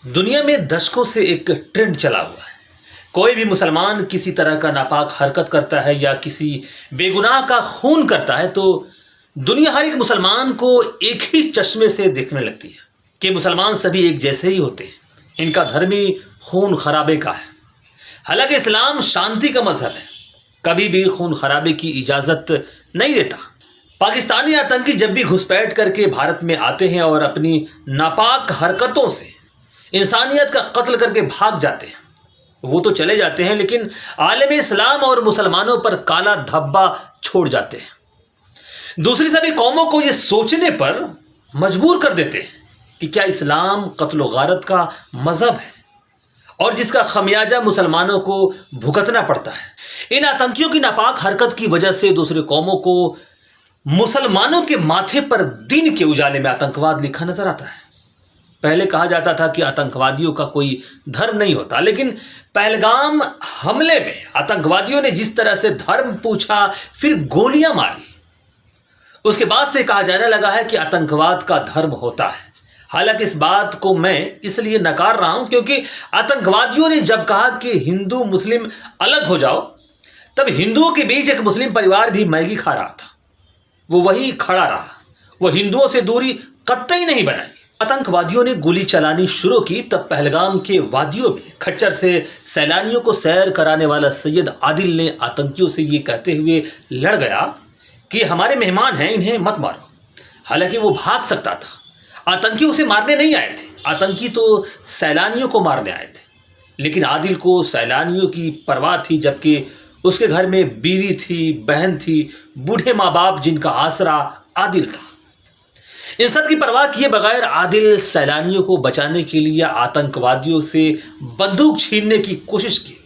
दुनिया में दशकों से एक ट्रेंड चला हुआ है। कोई भी मुसलमान किसी तरह का नापाक हरकत करता है या किसी बेगुनाह का खून करता है तो दुनिया हर एक मुसलमान को एक ही चश्मे से देखने लगती है कि मुसलमान सभी एक जैसे ही होते हैं। इनका धर्म ही खून खराबे का है। हालांकि इस्लाम शांति का मजहब है, कभी भी खून खराबे की इजाज़त नहीं देता। पाकिस्तानी आतंकी जब भी घुसपैठ करके भारत में आते हैं और अपनी नापाक हरकतों से इंसानियत का कत्ल करके भाग जाते हैं, वो तो चले जाते हैं लेकिन आलम इस्लाम और मुसलमानों पर काला धब्बा छोड़ जाते हैं। दूसरी सभी कौमों को ये सोचने पर मजबूर कर देते हैं कि क्या इस्लाम कत्ल गारत का मजहब है और जिसका खमियाजा मुसलमानों को भुगतना पड़ता है। इन आतंकियों की नापाक हरकत की वजह से दूसरी कौमों को मुसलमानों के माथे पर दिन के उजाले में आतंकवाद लिखा नजर आता है। पहले कहा जाता था कि आतंकवादियों का कोई धर्म नहीं होता, लेकिन पहलगाम हमले में आतंकवादियों ने जिस तरह से धर्म पूछा फिर गोलियां मारी, उसके बाद से कहा जाने लगा है कि आतंकवाद का धर्म होता है। हालांकि इस बात को मैं इसलिए नकार रहा हूं क्योंकि आतंकवादियों ने जब कहा कि हिंदू मुस्लिम अलग हो जाओ, तब हिंदुओं के बीच एक मुस्लिम परिवार भी मैगी खा रहा था, वो वही खड़ा रहा, वो हिंदुओं से दूरी कतई नहीं बनाई। आतंकवादियों ने गोली चलानी शुरू की तब पहलगाम के वादियों में खच्चर से सैलानियों को सैर कराने वाला सैयद आदिल ने आतंकियों से ये कहते हुए लड़ गया कि हमारे मेहमान हैं, इन्हें मत मारो। हालांकि वो भाग सकता था, आतंकी उसे मारने नहीं आए थे, आतंकी तो सैलानियों को मारने आए थे। लेकिन आदिल को सैलानियों की परवाह थी, जबकि उसके घर में बीवी थी, बहन थी, बूढ़े माँ बाप जिनका आसरा आदिल था। इन सब की परवाह किए बगैर आदिल सैलानियों को बचाने के लिए आतंकवादियों से बंदूक छीनने की कोशिश की,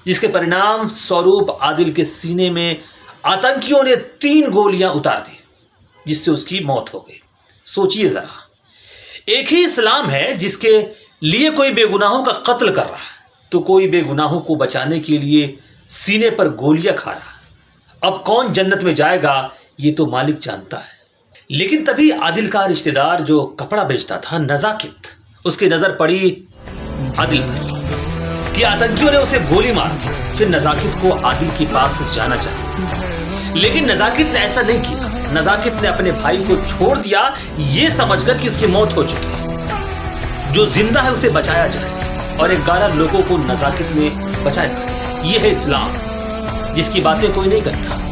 जिसके परिणाम स्वरूप आदिल के सीने में आतंकियों ने 3 गोलियां उतार दी, जिससे उसकी मौत हो गई। सोचिए जरा, एक ही इस्लाम है जिसके लिए कोई बेगुनाहों का कत्ल कर रहा है तो कोई बेगुनाहों को बचाने के लिए सीने पर गोलियां खा रहा है। अब कौन जन्नत में जाएगा ये तो मालिक जानता है। लेकिन तभी आदिल का रिश्तेदार जो कपड़ा बेचता था, नजाकित, उसकी नजर पड़ी आदिल पर कि आतंकियों ने उसे गोली मार दी। फिर नजाकित को आदिल के पास जाना चाहिए था, लेकिन नजाकित ने ऐसा नहीं किया। नजाकित ने अपने भाई को छोड़ दिया ये समझकर कि उसकी मौत हो चुकी है, जो जिंदा है उसे बचाया जाए, और 11 लोगों को नजाकित ने बचाया। ये है इस्लाम, जिसकी बातें कोई नहीं करता।